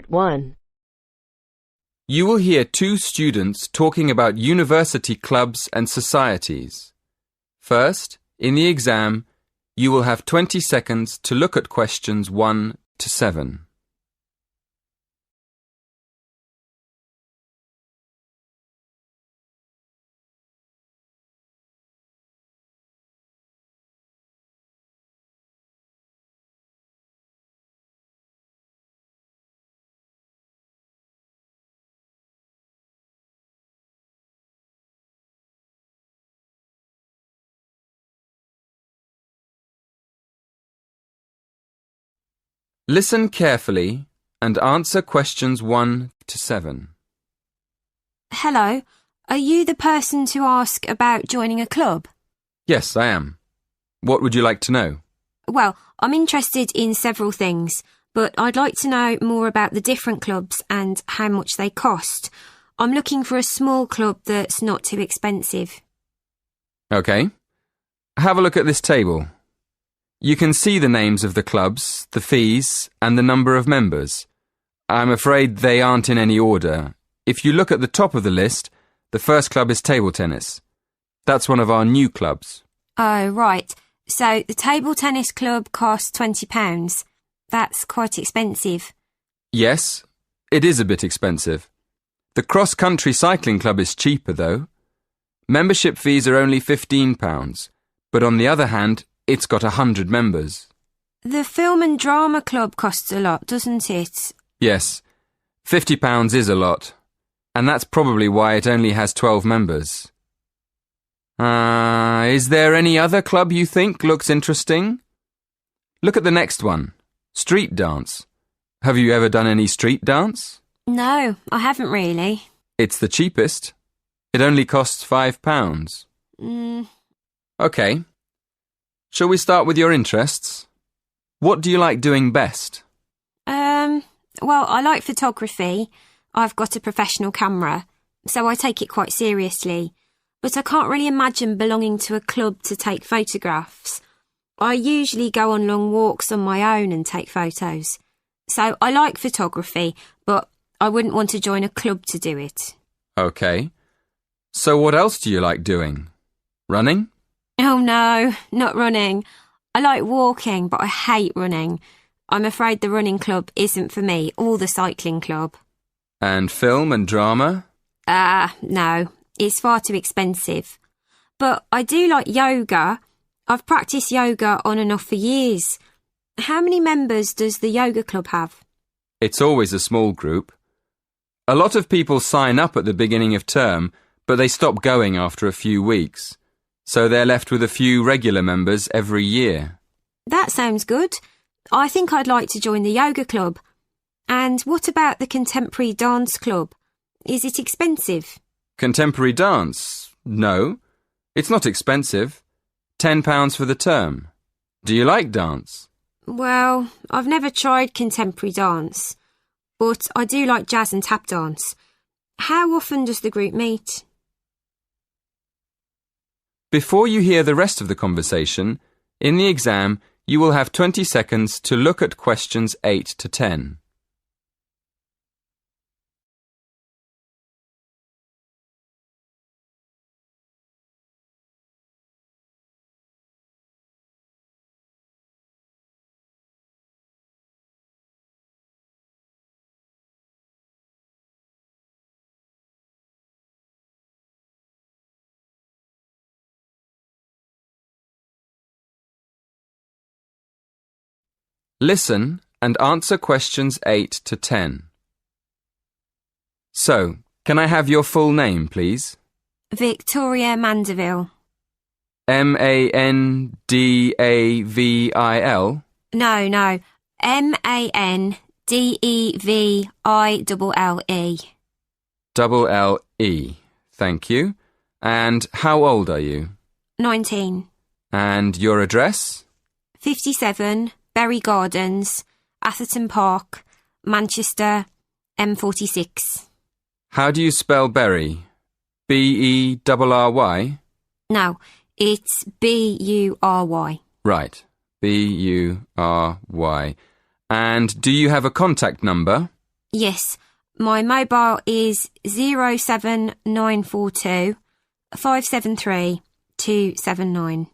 1. You will hear two students talking about university clubs and societies. First, in the exam, you will have 20 seconds to look at questions 1 to 7. Listen carefully and answer questions 1 to 7. Hello, are you the person to ask about joining a club? Yes, I am. What would you like to know? Well, I'm interested in several things, but I'd like to know more about the different clubs and how much they cost. I'm looking for a small club that's not too expensive. OK. Have a look at this table. You can see the names of the clubs, the fees, and the number of members. I'm afraid they aren't in any order. If you look at the top of the list, the first club is table tennis. That's one of our new clubs. Oh, right. So the table tennis club costs £20. That's quite expensive. Yes, it is a bit expensive. The cross-country cycling club is cheaper, though. Membership fees are only £15, but on the other hand, it's got 100 members. The film and drama club costs a lot, doesn't it? Yes, £50 is a lot, and that's probably why it only has 12 members. Is there any other club you think looks interesting? Look at the next one, street dance. Have you ever done any street dance? No, I haven't really. It's the cheapest. It only costs £5. OK. Shall we start with your interests? What do you like doing best? Well, I like photography. I've got a professional camera, so I take it quite seriously. But I can't really imagine belonging to a club to take photographs. I usually go on long walks on my own and take photos. So I like photography, but I wouldn't want to join a club to do it. OK. So what else do you like doing? Running? Oh no, not running. I like walking, but I hate running. I'm afraid the running club isn't for me, or the cycling club. And film and drama? No, it's far too expensive. But I do like yoga. I've practiced yoga on and off for years. How many members does the yoga club have? It's always a small group. A lot of people sign up at the beginning of term, but they stop going after a few weeks. So they're left with a few regular members every year. That sounds good. I think I'd like to join the yoga club. And what about the contemporary dance club? Is it expensive? Contemporary dance? No. It's not expensive. £10 for the term. Do you like dance? Well, I've never tried contemporary dance, but I do like jazz and tap dance. How often does the group meet? Before you hear the rest of the conversation, in the exam, you will have 20 seconds to look at questions 8 to 10. Listen and answer questions 8 to 10. So, can I have your full name, please? Victoria Mandeville. Mandavil? No. Mandeville. L-E. Thank you. And how old are you? 19. And your address? 57, Bury Gardens, Atherton Park, Manchester, M46. How do you spell Bury? B-E-R-R-Y? No, it's B-U-R-Y. Right, B-U-R-Y. And do you have a contact number? Yes, my mobile is 07942 573 279.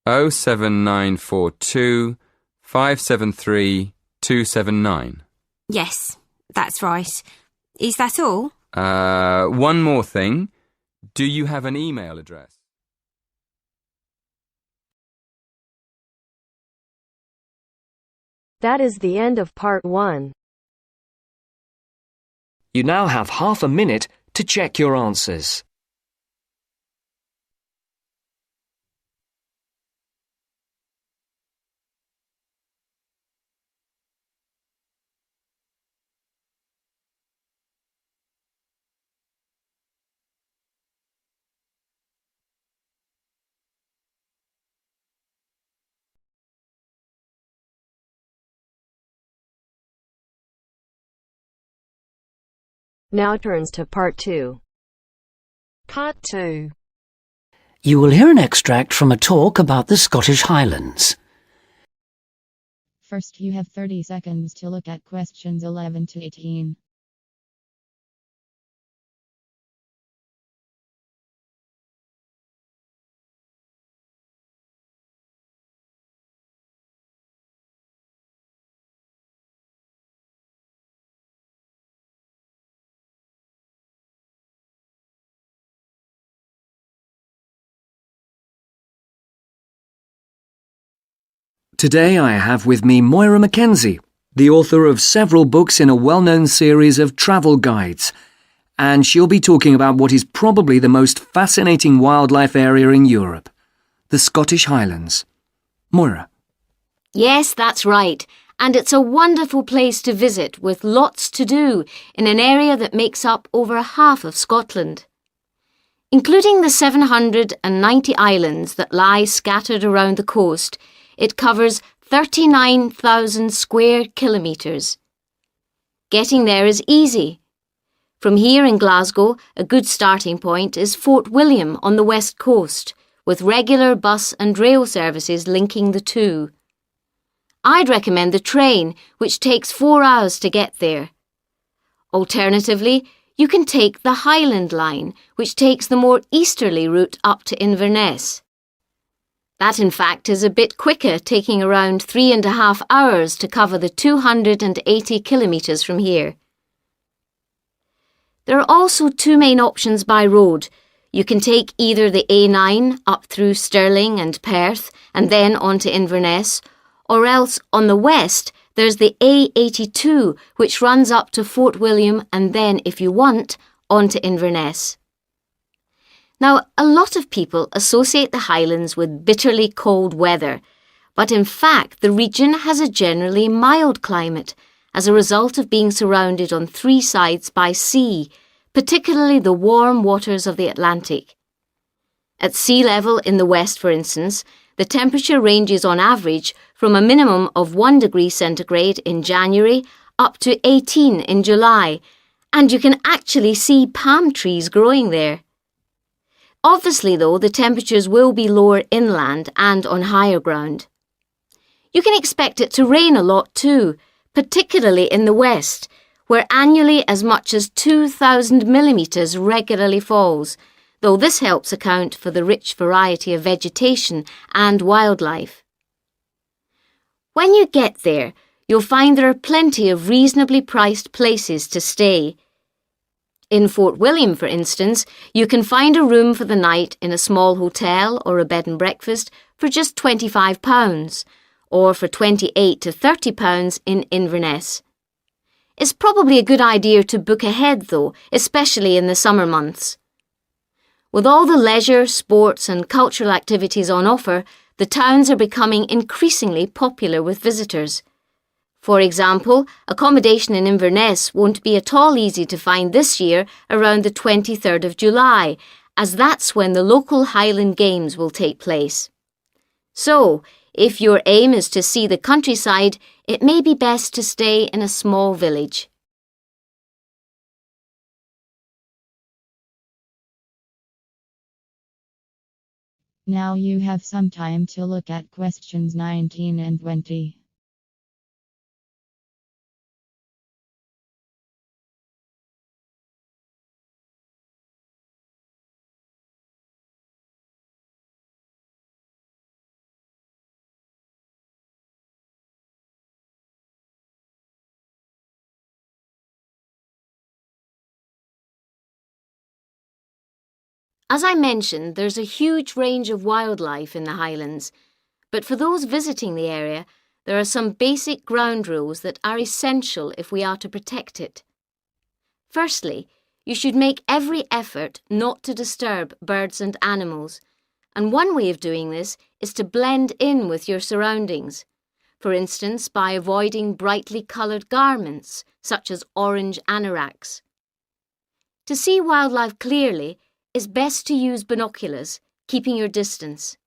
07942 573 279. Yes, that's right. Is that all? One more thing. Do you have an email address? That is the end of part 1. You now have half a minute to check your answers. Now turns to part 2. Part 2. You will hear an extract from a talk about the Scottish Highlands. First, you have 30 seconds to look at questions 11 to 18. Today I have with me Moira Mackenzie, the author of several books in a well-known series of travel guides, and she'll be talking about what is probably the most fascinating wildlife area in Europe, the Scottish Highlands. Moira. Yes, that's right. And it's a wonderful place to visit with lots to do in an area that makes up over half of Scotland. Including the 790 islands that lie scattered around the coast, it covers 39,000 square kilometres. Getting there is easy. From here in Glasgow, a good starting point is Fort William on the west coast, with regular bus and rail services linking the two. I'd recommend the train, which takes 4 hours to get there. Alternatively, you can take the Highland Line, which takes the more easterly route up to Inverness. That, in fact, is a bit quicker, taking around 3.5 hours to cover the 280 kilometres from here. There are also two main options by road. You can take either the A9 up through Stirling and Perth and then on to Inverness, or else on the west there's the A82 which runs up to Fort William and then, if you want, on to Inverness. Now, a lot of people associate the Highlands with bitterly cold weather, but in fact the region has a generally mild climate as a result of being surrounded on 3 sides by sea, particularly the warm waters of the Atlantic. At sea level in the west, for instance, the temperature ranges on average from a minimum of 1 degree centigrade in January up to 18 in July, and you can actually see palm trees growing there. Obviously, though, the temperatures will be lower inland and on higher ground. You can expect it to rain a lot too, particularly in the west, where annually as much as 2,000 millimetres regularly falls, though this helps account for the rich variety of vegetation and wildlife. When you get there, you'll find there are plenty of reasonably priced places to stay. In Fort William, for instance, you can find a room for the night in a small hotel or a bed and breakfast for just £25, or for £28 to £30 in Inverness. It's probably a good idea to book ahead though, especially in the summer months. With all the leisure, sports and cultural activities on offer, the towns are becoming increasingly popular with visitors. For example, accommodation in Inverness won't be at all easy to find this year around the 23rd of July, as that's when the local Highland Games will take place. So, if your aim is to see the countryside, it may be best to stay in a small village. Now you have some time to look at questions 19 and 20. As I mentioned, there's a huge range of wildlife in the Highlands, but for those visiting the area, there are some basic ground rules that are essential if we are to protect it. Firstly, you should make every effort not to disturb birds and animals, and one way of doing this is to blend in with your surroundings, for instance by avoiding brightly coloured garments such as orange anoraks. To see wildlife clearly, it's best to use binoculars, keeping your distance.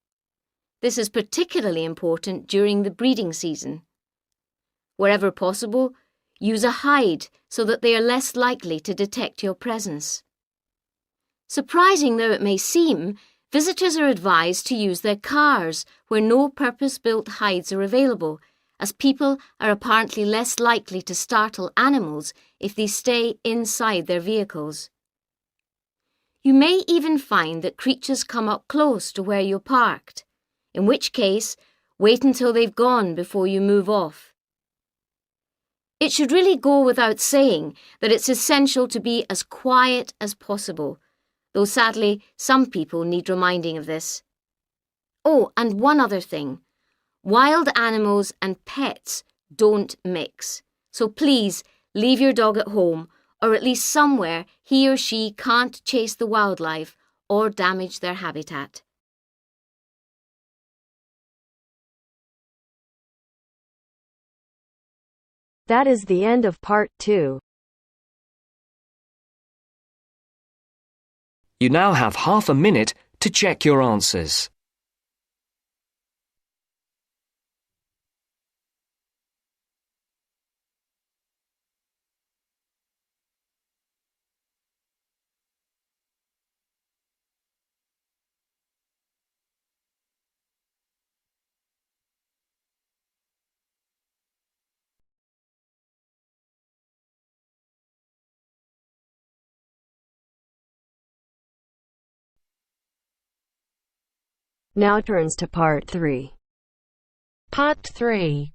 This is particularly important during the breeding season. Wherever possible, use a hide so that they are less likely to detect your presence. Surprising though it may seem, visitors are advised to use their cars where no purpose-built hides are available, as people are apparently less likely to startle animals if they stay inside their vehicles. You may even find that creatures come up close to where you're parked, in which case, wait until they've gone before you move off. It should really go without saying that it's essential to be as quiet as possible, though sadly some people need reminding of this. Oh, and one other thing. Wild animals and pets don't mix, so please leave your dog at home or at least somewhere he or she can't chase the wildlife or damage their habitat. That is the end of part 2. You now have half a minute to check your answers. Now turns to part 3. Part 3.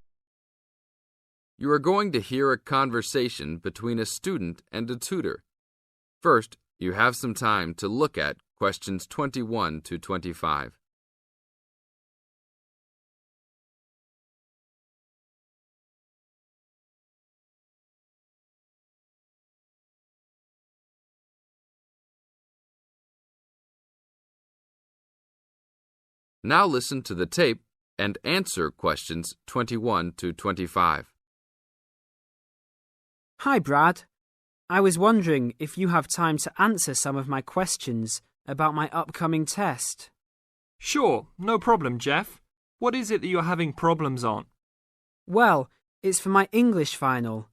You are going to hear a conversation between a student and a tutor. First, you have some time to look at questions 21 to 25. Now listen to the tape and answer questions 21 to 25. Hi, Brad. I was wondering if you have time to answer some of my questions about my upcoming test. Sure, no problem, Jeff. What is it that you're having problems on? Well, it's for my English final.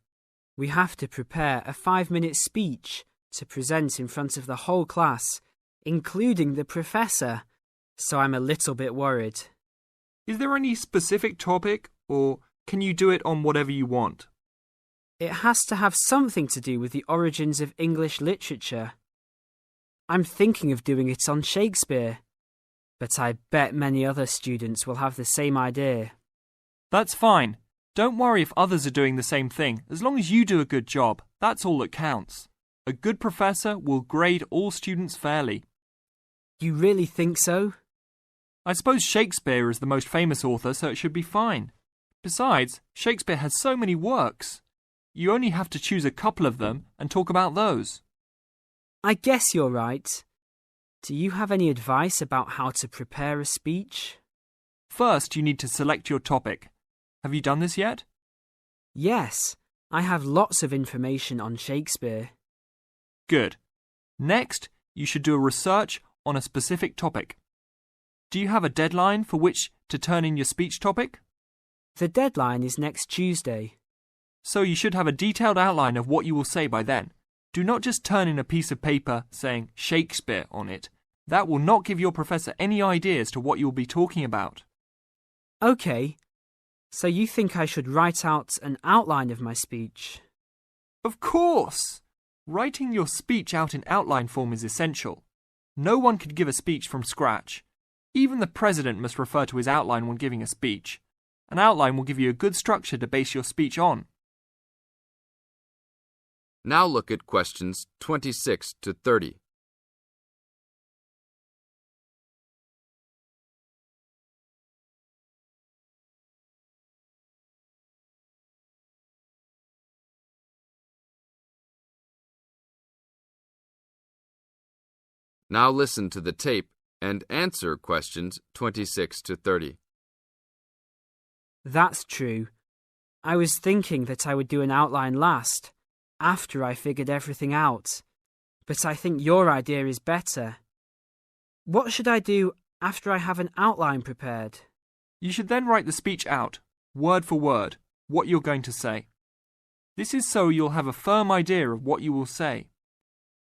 We have to prepare a 5-minute speech to present in front of the whole class, including the professor, so I'm a little bit worried. Is there any specific topic, or can you do it on whatever you want? It has to have something to do with the origins of English literature. I'm thinking of doing it on Shakespeare, but I bet many other students will have the same idea. That's fine. Don't worry if others are doing the same thing. As long as you do a good job, that's all that counts. A good professor will grade all students fairly. You really think so? I suppose Shakespeare is the most famous author, so it should be fine. Besides, Shakespeare has so many works. You only have to choose a couple of them and talk about those. I guess you're right. Do you have any advice about how to prepare a speech? First, you need to select your topic. Have you done this yet? Yes, I have lots of information on Shakespeare. Good. Next, you should do a research on a specific topic. Do you have a deadline for which to turn in your speech topic? The deadline is next Tuesday. So you should have a detailed outline of what you will say by then. Do not just turn in a piece of paper saying Shakespeare on it. That will not give your professor any idea as to what you will be talking about. OK. So you think I should write out an outline of my speech? Of course! Writing your speech out in outline form is essential. No one could give a speech from scratch. Even the president must refer to his outline when giving a speech. An outline will give you a good structure to base your speech on. Now look at questions 26 to 30. Now listen to the tape and answer questions 26 to 30. That's true. I was thinking that I would do an outline last, after I figured everything out. But I think your idea is better. What should I do after I have an outline prepared? You should then write the speech out, word for word, what you're going to say. This is so you'll have a firm idea of what you will say.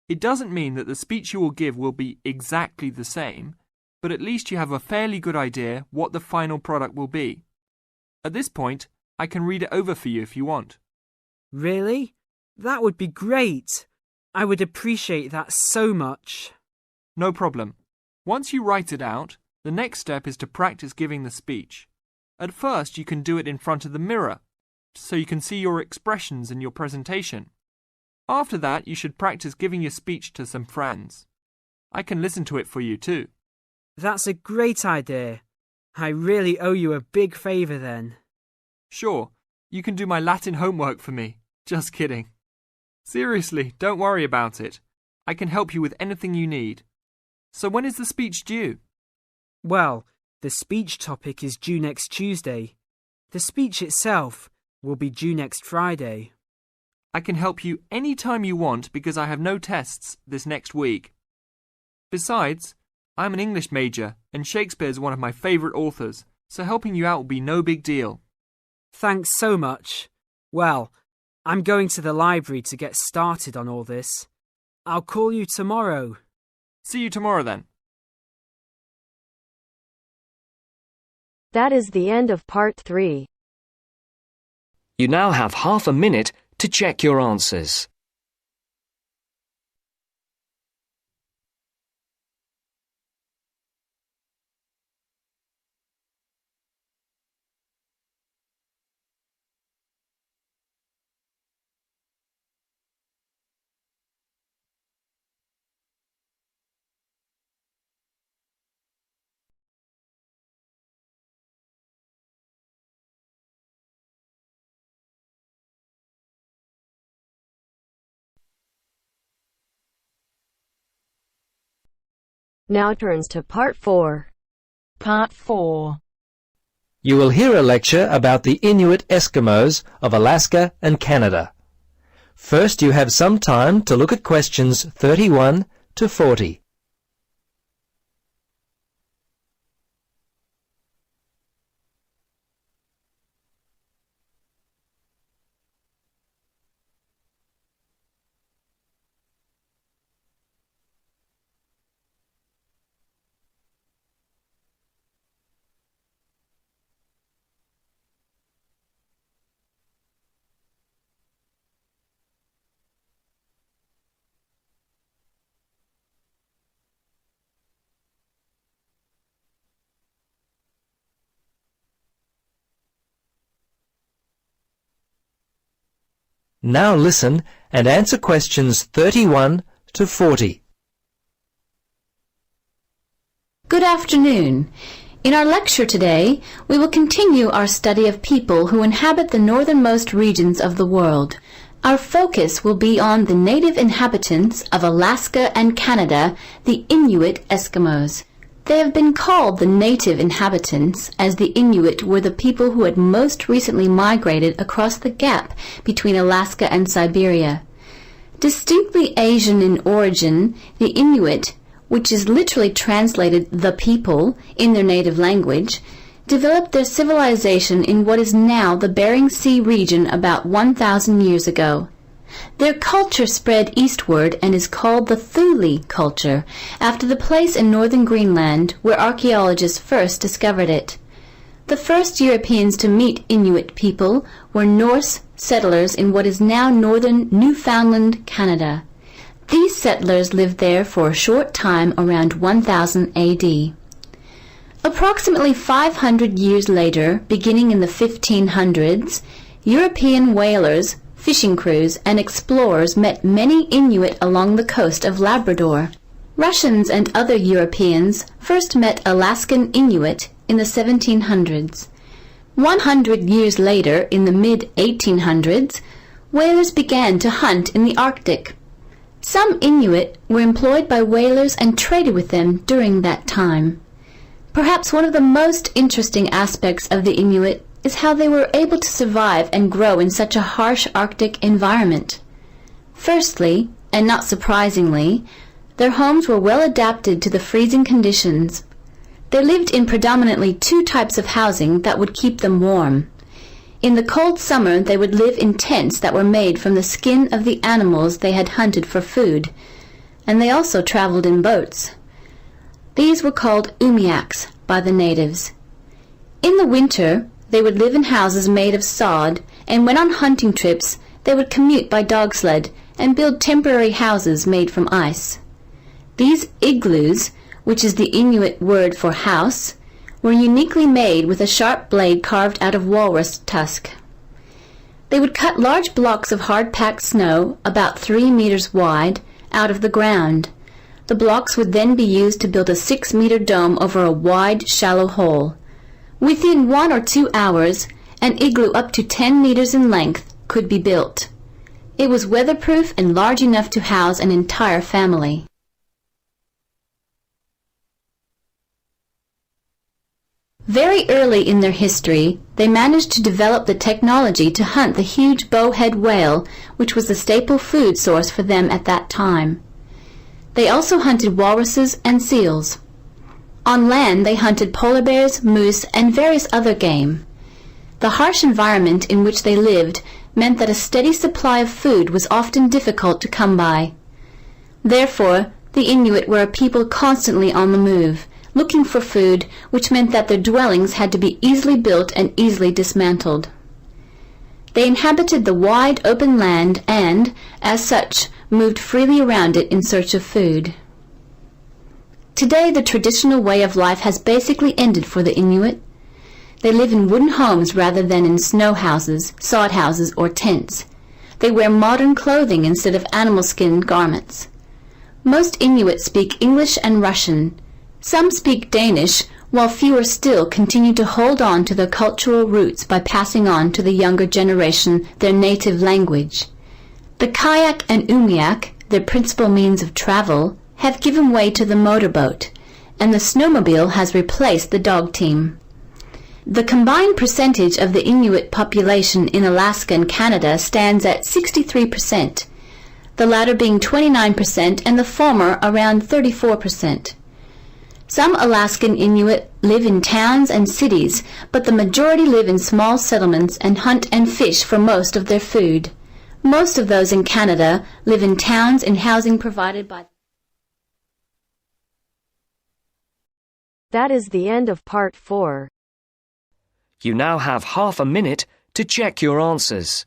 It doesn't mean that the speech you will give will be exactly the same, but at least you have a fairly good idea what the final product will be. At this point, I can read it over for you if you want. Really? That would be great. I would appreciate that so much. No problem. Once you write it out, the next step is to practice giving the speech. At first, you can do it in front of the mirror, so you can see your expressions in your presentation. After that, you should practice giving your speech to some friends. I can listen to it for you too. That's a great idea. I really owe you a big favour then. Sure, you can do my Latin homework for me. Just kidding. Seriously, don't worry about it. I can help you with anything you need. So when is the speech due? Well, the speech topic is due next Tuesday. The speech itself will be due next Friday. I can help you any time you want because I have no tests this next week. Besides, I'm an English major and Shakespeare's one of my favourite authors, so helping you out will be no big deal. Thanks so much. Well, I'm going to the library to get started on all this. I'll call you tomorrow. See you tomorrow then. That is the end of part 3. You now have half a minute to check your answers. Now turns to part 4. Part 4. You will hear a lecture about the Inuit Eskimos of Alaska and Canada. First, you have some time to look at questions 31 to 40. Now listen and answer questions 31 to 40. Good afternoon. In our lecture today, we will continue our study of people who inhabit the northernmost regions of the world. Our focus will be on the native inhabitants of Alaska and Canada, the Inuit Eskimos. They have been called the native inhabitants, as the Inuit were the people who had most recently migrated across the gap between Alaska and Siberia. Distinctly Asian in origin, the Inuit, which is literally translated the people in their native language, developed their civilization in what is now the Bering Sea region about 1,000 years ago. Their culture spread eastward and is called the Thule culture, after the place in northern Greenland where archaeologists first discovered it. The first Europeans to meet Inuit people were Norse settlers in what is now northern Newfoundland, Canada. These settlers lived there for a short time around 1000 AD. Approximately 500 years later, beginning in the 1500s, European whalers, fishing crews, and explorers met many Inuit along the coast of Labrador. Russians and other Europeans first met Alaskan Inuit in the 1700s. 100 years later, in the mid-1800s, whalers began to hunt in the Arctic. Some Inuit were employed by whalers and traded with them during that time. Perhaps one of the most interesting aspects of the Inuit is how they were able to survive and grow in such a harsh Arctic environment. Firstly, and not surprisingly, their homes were well adapted to the freezing conditions. They lived in predominantly two types of housing that would keep them warm. In the cold summer, they would live in tents that were made from the skin of the animals they had hunted for food, and they also traveled in boats. These were called umiaks by the natives. In the winter, they would live in houses made of sod, and when on hunting trips, they would commute by dog sled and build temporary houses made from ice. These igloos, which is the Inuit word for house, were uniquely made with a sharp blade carved out of walrus tusk. They would cut large blocks of hard-packed snow, about 3 meters wide, out of the ground. The blocks would then be used to build a 6-meter dome over a wide, shallow hole. Within 1 or 2 hours, an igloo up to 10 meters in length could be built. It was weatherproof and large enough to house an entire family. Very early in their history, they managed to develop the technology to hunt the huge bowhead whale, which was the staple food source for them at that time. They also hunted walruses and seals. On land, they hunted polar bears, moose, and various other game. The harsh environment in which they lived meant that a steady supply of food was often difficult to come by. Therefore, the Inuit were a people constantly on the move, looking for food, which meant that their dwellings had to be easily built and easily dismantled. They inhabited the wide open land and, as such, moved freely around it in search of food. Today, the traditional way of life has basically ended for the Inuit. They live in wooden homes rather than in snow houses, sod houses, or tents. They wear modern clothing instead of animal skin garments. Most Inuit speak English and Russian. Some speak Danish, while fewer still continue to hold on to their cultural roots by passing on to the younger generation their native language. The kayak and umiak, their principal means of travel, have given way to the motorboat, and the snowmobile has replaced the dog team. The combined percentage of the Inuit population in Alaska and Canada stands at 63%, the latter being 29% and the former around 34%. Some Alaskan Inuit live in towns and cities, but the majority live in small settlements and hunt and fish for most of their food. Most of those in Canada live in towns in housing provided by. That is the end of part 4. You now have half a minute to check your answers.